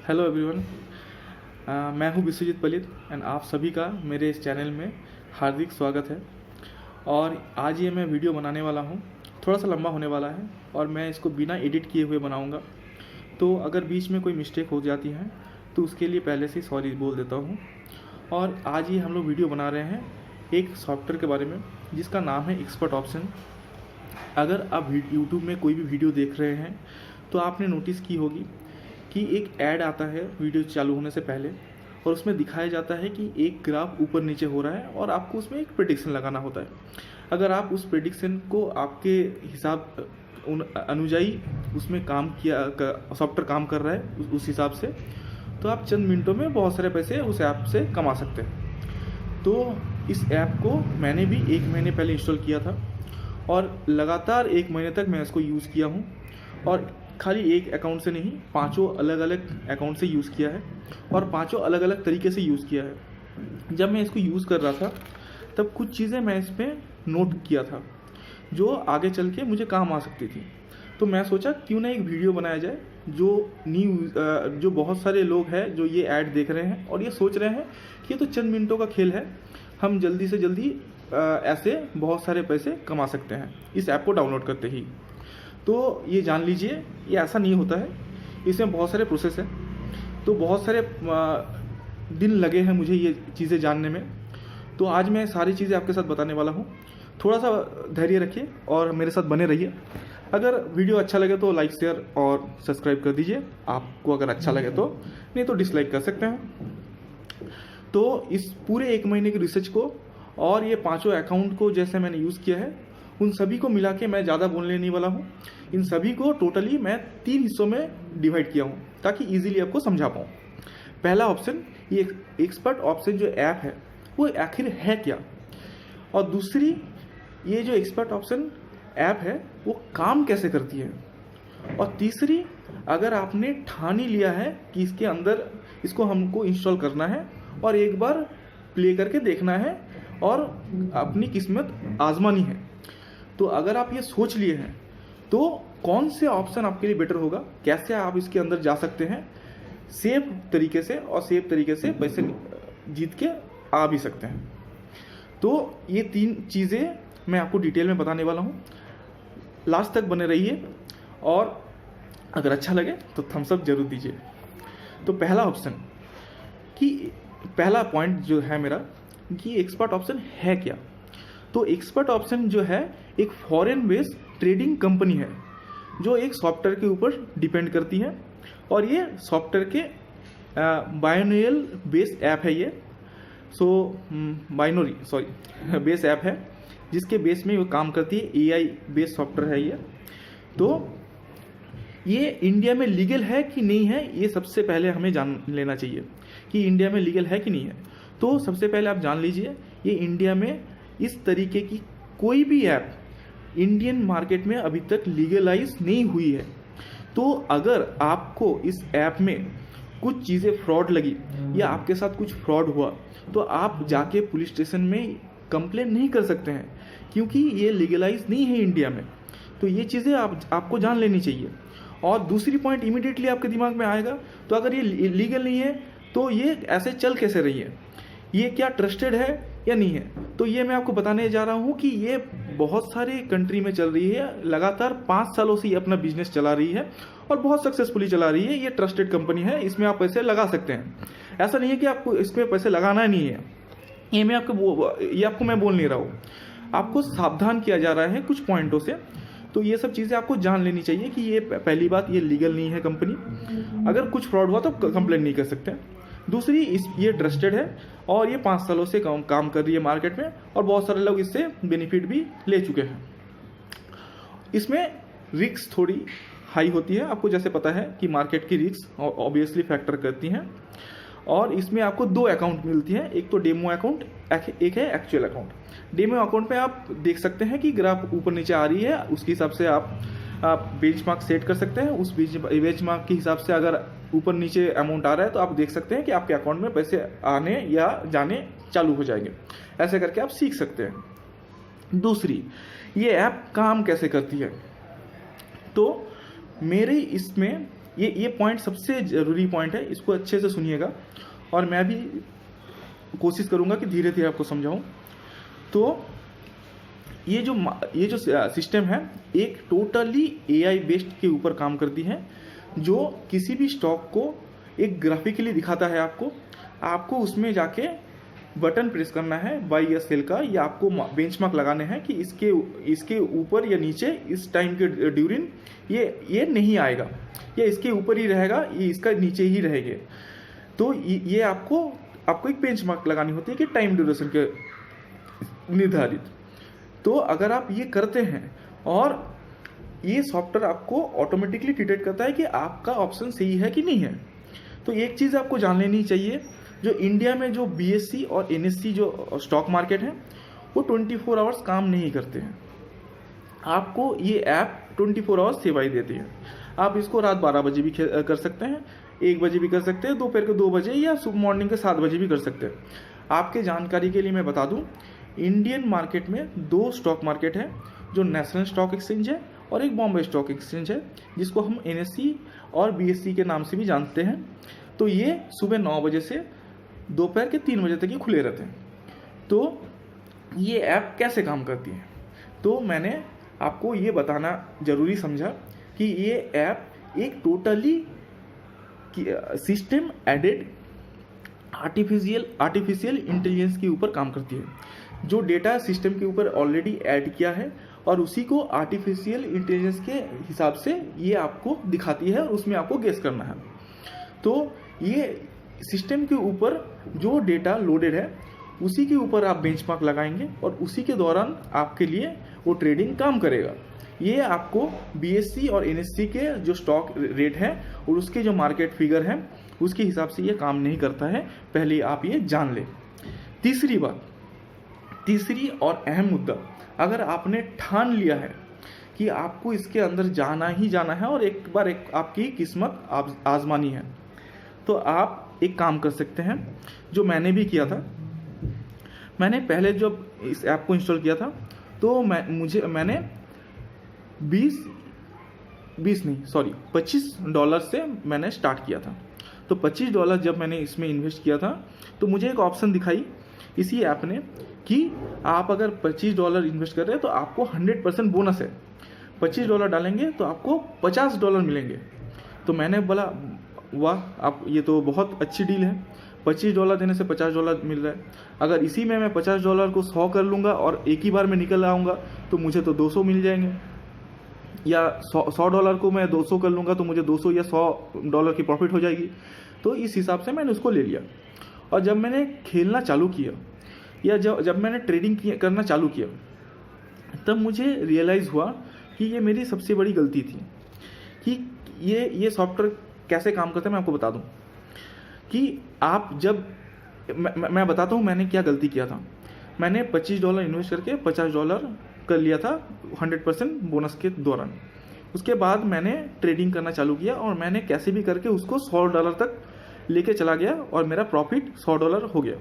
Hello everyone. मैं हूं Vishwajeet पलित and आप सभी का मेरे इस चैनल में हार्दिक स्वागत है। और आज ये मैं वीडियो बनाने वाला हूं, थोड़ा सा लंबा होने वाला है और मैं इसको बिना एडिट किए हुए बनाऊंगा। तो अगर बीच में कोई मिस्टेक हो जाती है तो उसके लिए पहले से सॉरी बोल देता हूं। और आज ही हम लोग वीडियो बना रहे हैं एक सॉफ्टवेयर के बारे में जिसका नाम है एक्सपर्ट ऑप्शन। अगर आप यूट्यूब में कोई भी वीडियो देख रहे हैं तो आपने नोटिस की होगी कि एक ऐड आता है वीडियो चालू होने से पहले और उसमें दिखाया जाता है कि एक ग्राफ ऊपर नीचे हो रहा है और आपको उसमें एक प्रेडिक्शन लगाना होता है। अगर आप उस प्रेडिक्शन को आपके हिसाब अनुयायी उसमें काम किया, सॉफ्टवेयर काम कर रहा है उस हिसाब से, तो आप चंद मिनटों में बहुत सारे पैसे उस ऐप से कमा सकते हैं। तो इस ऐप को मैंने भी 1 महीने पहले इंस्टॉल किया था और लगातार 1 महीने तक मैं इसको यूज़ किया हूँ। और खाली एक अकाउंट से नहीं, 5 अलग अलग अकाउंट से यूज़ किया है और 5 अलग अलग तरीके से यूज़ किया है। जब मैं इसको यूज़ कर रहा था तब कुछ चीज़ें मैं इसमें नोट किया था जो आगे चल के मुझे काम आ सकती थी। तो मैं सोचा क्यों ना एक वीडियो बनाया जाए जो बहुत सारे लोग हैं जो ये ऐड देख रहे हैं और ये सोच रहे हैं कि ये तो चंद मिनटों का खेल है, हम जल्दी से जल्दी ऐसे बहुत सारे पैसे कमा सकते हैं इस ऐप को डाउनलोड करते ही। तो ये जान लीजिए ये ऐसा नहीं होता है, इसमें बहुत सारे प्रोसेस हैं। तो बहुत सारे दिन लगे हैं मुझे ये चीज़ें जानने में। तो आज मैं सारी चीज़ें आपके साथ बताने वाला हूँ। थोड़ा सा धैर्य रखिए और मेरे साथ बने रहिए। अगर वीडियो अच्छा लगे तो लाइक शेयर और सब्सक्राइब कर दीजिए, आपको अगर अच्छा लगे तो, नहीं तो डिसलाइक कर सकते हैं। तो इस पूरे 1 महीने की रिसर्च को और ये 5 अकाउंट को जैसे मैंने यूज़ किया है उन सभी को मिला के मैं ज़्यादा बोलने नहीं वाला हूँ। इन सभी को टोटली मैं 3 हिस्सों में डिवाइड किया हूँ ताकि इजीली आपको समझा पाऊँ। पहला ऑप्शन, ये एक्सपर्ट ऑप्शन जो ऐप है वो आखिर है क्या, और दूसरी, ये जो एक्सपर्ट ऑप्शन ऐप है वो काम कैसे करती है, और तीसरी, अगर आपने ठान ही लिया है कि इसके अंदर इसको हमको इंस्टॉल करना है और एक बार प्ले करके देखना है और अपनी किस्मत आजमानी है, तो अगर आप ये सोच लिए हैं तो कौन से ऑप्शन आपके लिए बेटर होगा, कैसे आप इसके अंदर जा सकते हैं सेफ तरीके से और सेफ तरीके से पैसे जीत के आ भी सकते हैं। तो ये 3 चीज़ें मैं आपको डिटेल में बताने वाला हूँ। लास्ट तक बने रहिए और अगर अच्छा लगे तो थम्स अप जरूर दीजिए। तो पहला ऑप्शन कि पहला पॉइंट जो है मेरा कि एक्सपर्ट ऑप्शन है क्या। तो एक्सपर्ट ऑप्शन जो है एक फॉरेन बेस्ड ट्रेडिंग कंपनी है जो एक सॉफ्टवेयर के ऊपर डिपेंड करती है और ये सॉफ्टवेयर के बाइनोरियल बेस्ड ऐप है। ये बेस ऐप है जिसके बेस में वो काम करती है। AI बेस्ड सॉफ्टवेयर है ये। तो ये इंडिया में लीगल है कि नहीं है, ये सबसे पहले हमें जान लेना चाहिए कि इंडिया में लीगल है कि नहीं है। तो सबसे पहले आप जान लीजिए ये इंडिया में इस तरीके की कोई भी ऐप इंडियन मार्केट में अभी तक लीगलाइज नहीं हुई है। तो अगर आपको इस ऐप में कुछ चीज़ें फ्रॉड लगी या आपके साथ कुछ फ्रॉड हुआ तो आप जाके पुलिस स्टेशन में कंप्लेन नहीं कर सकते हैं क्योंकि ये लीगलाइज नहीं है इंडिया में। तो ये चीज़ें आपको जान लेनी चाहिए। और दूसरी पॉइंट इमीडिएटली आपके दिमाग में आएगा, तो अगर ये लीगल नहीं है तो ये ऐसे चल कैसे रही है, ये क्या ट्रस्टेड है या नहीं है। तो ये मैं आपको बताने जा रहा हूँ कि ये बहुत सारे कंट्री में चल रही है, लगातार 5 सालों से ये अपना बिजनेस चला रही है और बहुत सक्सेसफुली चला रही है। ये ट्रस्टेड कंपनी है, इसमें आप पैसे लगा सकते हैं। ऐसा नहीं है कि आपको इसमें पैसे लगाना नहीं है, ये आपको मैं बोल नहीं रहा हूँ, आपको सावधान किया जा रहा है कुछ पॉइंटों से। तो ये सब चीज़ें आपको जान लेनी चाहिए कि ये पहली बात, ये लीगल नहीं है कंपनी। अगर कुछ फ्रॉड हुआ तो कंप्लेन नहीं कर सकते। दूसरी, ये ट्रस्टेड है और ये 5 सालों से काम कर रही है मार्केट में और बहुत सारे लोग इससे बेनिफिट भी ले चुके हैं। इसमें रिस्क थोड़ी हाई होती है, आपको जैसे पता है कि मार्केट की रिस्क ऑब्वियसली फैक्टर करती हैं। और इसमें आपको 2 अकाउंट मिलती हैं, एक तो डेमो अकाउंट, एक है एक्चुअल अकाउंट। डेमो अकाउंट पे आप देख सकते हैं कि ग्राफ ऊपर नीचे आ रही है, उसके हिसाब से आप बेंचमार्क सेट कर सकते हैं। उस बेंचमार्क के हिसाब से अगर ऊपर नीचे अमाउंट आ रहा है तो आप देख सकते हैं कि आपके अकाउंट में पैसे आने या जाने चालू हो जाएंगे। ऐसे करके आप सीख सकते हैं। दूसरी, ये ऐप काम कैसे करती है। तो मेरे इसमें ये पॉइंट सबसे ज़रूरी पॉइंट है, इसको अच्छे से सुनिएगा और मैं भी कोशिश करूँगा कि धीरे धीरे आपको समझाऊँ। तो ये जो सिस्टम है एक टोटली AI बेस्ड के ऊपर काम करती है, जो किसी भी स्टॉक को एक ग्राफिकली दिखाता है। आपको उसमें जाके बटन प्रेस करना है बाई या सेल का, या आपको बेंचमार्क लगाने हैं कि इसके ऊपर या नीचे इस टाइम के ड्यूरिंग ये नहीं आएगा, या इसके ऊपर ही रहेगा, ये इसका नीचे ही रहेंगे। तो ये आपको एक बेंचमार्क लगानी होती है कि टाइम ड्यूरेशन के निर्धारित। तो अगर आप ये करते हैं और ये सॉफ्टवेयर आपको ऑटोमेटिकली डिटेक्ट करता है कि आपका ऑप्शन सही है कि नहीं है। तो एक चीज़ आपको जान लेनी चाहिए, जो इंडिया में जो BSE और NSE जो स्टॉक मार्केट है वो 24 आवर्स काम नहीं करते हैं। आपको ये ऐप 24 आवर्स सेवाएं देती है। आप इसको रात 12 बजे भी कर सकते हैं, 1 बजे भी कर सकते हैं, दोपहर को 2 बजे या सुबह मॉर्निंग के 7 बजे भी कर सकते हैं। आपके जानकारी के लिए मैं बता दूं, इंडियन मार्केट में 2 स्टॉक मार्केट है, जो नेशनल स्टॉक एक्सचेंज है और एक बॉम्बे स्टॉक एक्सचेंज है, जिसको हम NSE और BSE के नाम से भी जानते हैं। तो ये सुबह 9 बजे से दोपहर के 3 बजे तक ही खुले रहते हैं। तो ये ऐप कैसे काम करती है, तो मैंने आपको ये बताना ज़रूरी समझा कि ये ऐप एक totally system added artificial intelligence के ऊपर काम करती है। जो डेटा सिस्टम के ऊपर ऑलरेडी ऐड किया है और उसी को आर्टिफिशियल इंटेलिजेंस के हिसाब से ये आपको दिखाती है और उसमें आपको गेस करना है। तो ये सिस्टम के ऊपर जो डेटा लोडेड है उसी के ऊपर आप बेंचमार्क लगाएंगे और उसी के दौरान आपके लिए वो ट्रेडिंग काम करेगा। ये आपको BSE और NSE के जो स्टॉक रेट है और उसके जो मार्केट फिगर है उसके हिसाब से ये काम नहीं करता है, पहले आप ये जान लें। तीसरी और अहम मुद्दा, अगर आपने ठान लिया है कि आपको इसके अंदर जाना ही जाना है और एक बार आपकी किस्मत आजमानी है, तो आप एक काम कर सकते हैं जो मैंने भी किया था। मैंने पहले जब इस ऐप को इंस्टॉल किया था तो मैंने $25 से मैंने स्टार्ट किया था। तो $25 जब मैंने इसमें इन्वेस्ट किया था तो मुझे एक ऑप्शन दिखाई इसी ऐप ने कि आप अगर $25 इन्वेस्ट कर रहे हैं तो आपको 100% बोनस है। $25 डालेंगे तो आपको $50 मिलेंगे। तो मैंने बोला वाह, आप ये तो बहुत अच्छी डील है, $25 देने से $50 मिल रहा है। अगर इसी में मैं $50 को 100 कर लूँगा और एक ही बार में निकल आऊँगा तो मुझे तो 200 मिल जाएंगे, या $100 को मैं 200 कर लूँगा तो मुझे 200 या $100 की प्रॉफिट हो जाएगी। तो इस हिसाब से मैंने उसको ले लिया। और जब मैंने खेलना चालू किया या जब मैंने ट्रेडिंग करना चालू किया, तब मुझे रियलाइज़ हुआ कि ये मेरी सबसे बड़ी गलती थी। कि ये सॉफ्टवेयर कैसे काम करता है मैं आपको बता दूं। कि आप जब मैं बताता हूँ मैंने क्या गलती किया था। मैंने $25 इन्वेस्ट करके $50 कर लिया था 100% बोनस के दौरान। उसके बाद मैंने ट्रेडिंग करना चालू किया और मैंने कैसे भी करके उसको $100 तक लेके चला गया और मेरा प्रॉफिट $100 हो गया।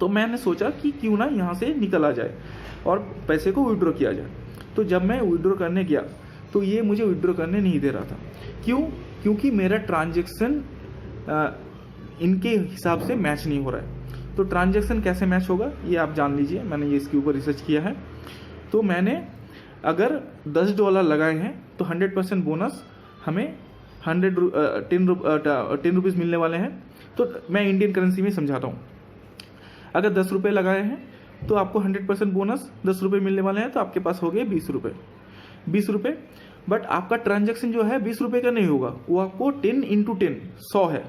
तो मैंने सोचा कि क्यों ना यहाँ से निकल आ जाए और पैसे को विड्रॉ किया जाए। तो जब मैं विड्रॉ करने गया तो ये मुझे विड्रॉ करने नहीं दे रहा था। क्योंकि मेरा ट्रांजैक्शन इनके हिसाब से मैच नहीं हो रहा है। तो ट्रांजैक्शन कैसे मैच होगा ये आप जान लीजिए, मैंने ये इसके ऊपर रिसर्च किया है। तो मैंने अगर $10 लगाए हैं तो 100% बोनस हमें 10 रुपीज़ मिलने वाले हैं। तो मैं इंडियन करेंसी में समझाता हूँ। अगर 10 रुपये लगाए हैं तो आपको 100% बोनस 10 रुपये मिलने वाले हैं, तो आपके पास हो गए 20 रुपये। बट आपका ट्रांजैक्शन जो है 20 रुपये का नहीं होगा, वो आपको 10 × 10 100 है।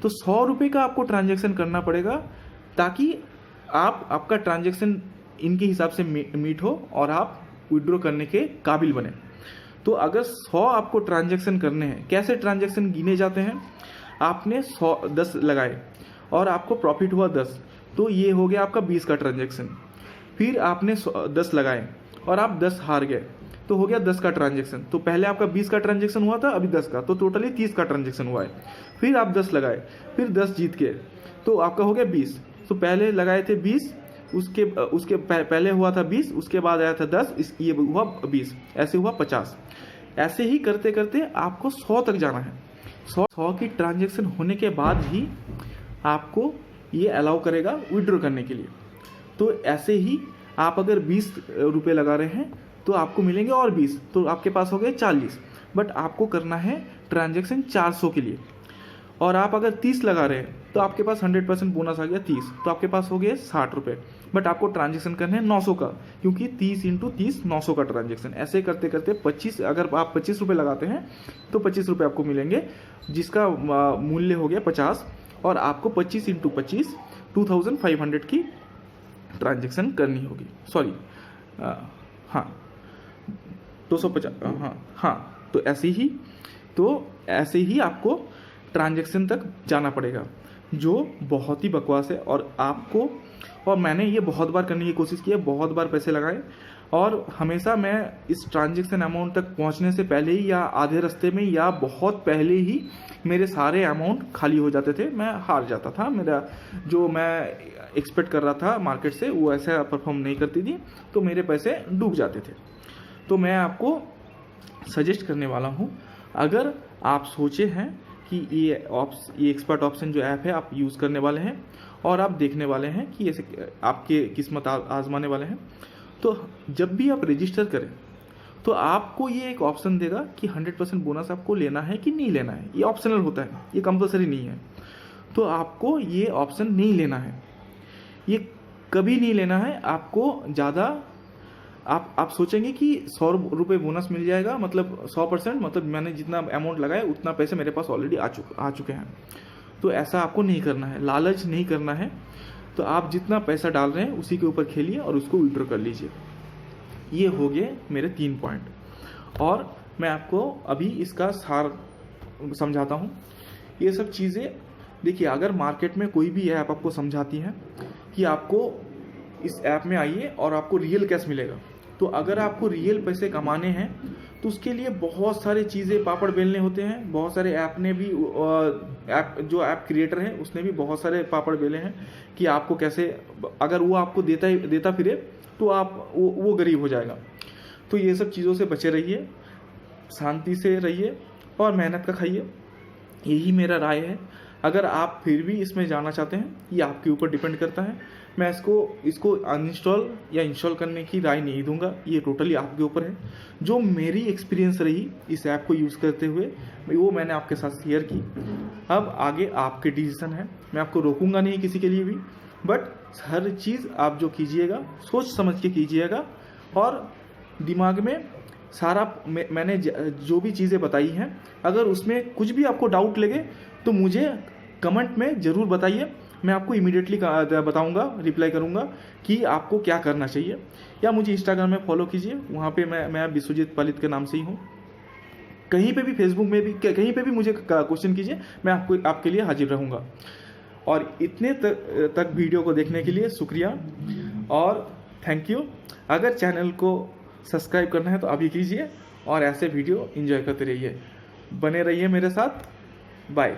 तो 100 रुपये का आपको ट्रांजैक्शन करना पड़ेगा ताकि आपका ट्रांजैक्शन इनके हिसाब से मीट हो और आप विड्रॉ करने के काबिल बने। तो अगर 100 आपको ट्रांजैक्शन करने हैं, कैसे ट्रांजैक्शन गिने जाते हैं, आपने 10 लगाए और आपको प्रॉफिट हुआ 10, तो ये हो गया आपका 20 का ट्रांजैक्शन। फिर आपने 10 लगाए और आप 10 हार गए, तो हो गया 10 का ट्रांजैक्शन। तो पहले आपका 20 का ट्रांजैक्शन हुआ था, अभी 10 का, तो टोटली 30 का ट्रांजैक्शन हुआ है। फिर आप 10 लगाए, फिर 10 जीत गए, तो आपका हो गया 20। तो पहले लगाए थे 20, उसके पहले हुआ था 20, उसके बाद आया था 10, ये हुआ 20, ऐसे हुआ 50। ऐसे ही करते करते आपको 100 तक जाना है। 100 की ट्रांजैक्शन होने के बाद ही आपको ये अलाउ करेगा विड्रॉ करने के लिए। तो ऐसे ही आप अगर 20 रुपये लगा रहे हैं तो आपको मिलेंगे और 20, तो आपके पास हो गए 40। बट आपको करना है ट्रांजैक्शन 400 के लिए। और आप अगर 30 लगा रहे हैं तो आपके पास 100% बोनस आ गया 30, तो आपके पास हो गए 60 रुपये। बट आपको ट्रांजैक्शन करने हैं 900 का, क्योंकि 30 × 30 900 का ट्रांजैक्शन। ऐसे करते करते 25, अगर आप 25 रुपये लगाते हैं तो 25 रुपये आपको मिलेंगे, जिसका मूल्य हो गया 50। और आपको 25 × 25 2500 की ट्रांजैक्शन करनी होगी। सॉरी, हाँ 250, हाँ। तो ऐसे ही आपको ट्रांजैक्शन तक जाना पड़ेगा, जो बहुत ही बकवास है। और मैंने ये बहुत बार करने की कोशिश की है, बहुत बार पैसे लगाए, और हमेशा मैं इस ट्रांजैक्शन अमाउंट तक पहुंचने से पहले ही या आधे रास्ते में या बहुत पहले ही मेरे सारे अमाउंट खाली हो जाते थे। मैं हार जाता था, मेरा जो मैं एक्सपेक्ट कर रहा था मार्केट से वो ऐसा परफॉर्म नहीं करती थी, तो मेरे पैसे डूब जाते थे। तो मैं आपको सजेस्ट करने वाला हूँ, अगर आप सोचे हैं कि ये एक्सपर्ट ऑप्शन जो ऐप है आप यूज़ करने वाले हैं और आप देखने वाले हैं कि ऐसे आपके किस्मत आजमाने वाले हैं, तो जब भी आप रजिस्टर करें तो आपको ये एक ऑप्शन देगा कि 100% बोनस आपको लेना है कि नहीं लेना है। ये ऑप्शनल होता है, ये कंपलसरी नहीं है। तो आपको ये ऑप्शन नहीं लेना है, ये कभी नहीं लेना है। आपको ज़्यादा आप सोचेंगे कि 100 रुपये बोनस मिल जाएगा, मतलब 100%, मतलब मैंने जितना अमाउंट लगाया उतना पैसे मेरे पास ऑलरेडी आ चुके हैं। तो ऐसा आपको नहीं करना है, लालच नहीं करना है। तो आप जितना पैसा डाल रहे हैं उसी के ऊपर खेलिए और उसको विड्रॉ कर लीजिए। ये हो गए मेरे 3 पॉइंट, और मैं आपको अभी इसका सार समझाता हूँ। ये सब चीज़ें देखिए, अगर मार्केट में कोई भी ऐप आपको समझाती है कि आपको इस ऐप में आइए और आपको रियल कैश मिलेगा, तो अगर आपको रियल पैसे कमाने हैं तो उसके लिए बहुत सारी चीज़ें पापड़ बेलने होते हैं। बहुत सारे ऐप ने भी जो ऐप क्रिएटर है उसने भी बहुत सारे पापड़ बेले हैं कि आपको कैसे, अगर वो आपको देता फिरे तो आप वो गरीब हो जाएगा। तो ये सब चीज़ों से बचे रहिए, शांति से रहिए और मेहनत का खाइए, यही मेरा राय है। अगर आप फिर भी इसमें जाना चाहते हैं, ये आपके ऊपर डिपेंड करता है। मैं इसको अनइंस्टॉल या इंस्टॉल करने की राय नहीं दूंगा, ये टोटली आपके ऊपर है। जो मेरी एक्सपीरियंस रही इस ऐप को यूज़ करते हुए वो मैंने आपके साथ शेयर की। अब आगे आपके डिसीजन है, मैं आपको रोकूंगा नहीं किसी के लिए भी, बट हर चीज़ आप जो कीजिएगा सोच समझ के कीजिएगा। और दिमाग में सारा मैंने जो भी चीज़ें बताई हैं, अगर उसमें कुछ भी आपको डाउट लगे तो मुझे कमेंट में ज़रूर बताइए। मैं आपको इमीडिएटली बताऊंगा, रिप्लाई करूंगा कि आपको क्या करना चाहिए। या मुझे इंस्टाग्राम में फॉलो कीजिए, वहाँ पे मैं विश्वजीत पालित के नाम से ही हूँ। कहीं पे भी, फेसबुक में भी, कहीं पे भी मुझे क्वेश्चन कीजिए, मैं आपके लिए हाजिर रहूँगा। और इतने तक वीडियो को देखने के लिए शुक्रिया और थैंक यू। अगर चैनल को सब्सक्राइब करना है तो अभी कीजिए और ऐसे वीडियो एंजॉय करते रहिए, बने रहिए मेरे साथ। बाय।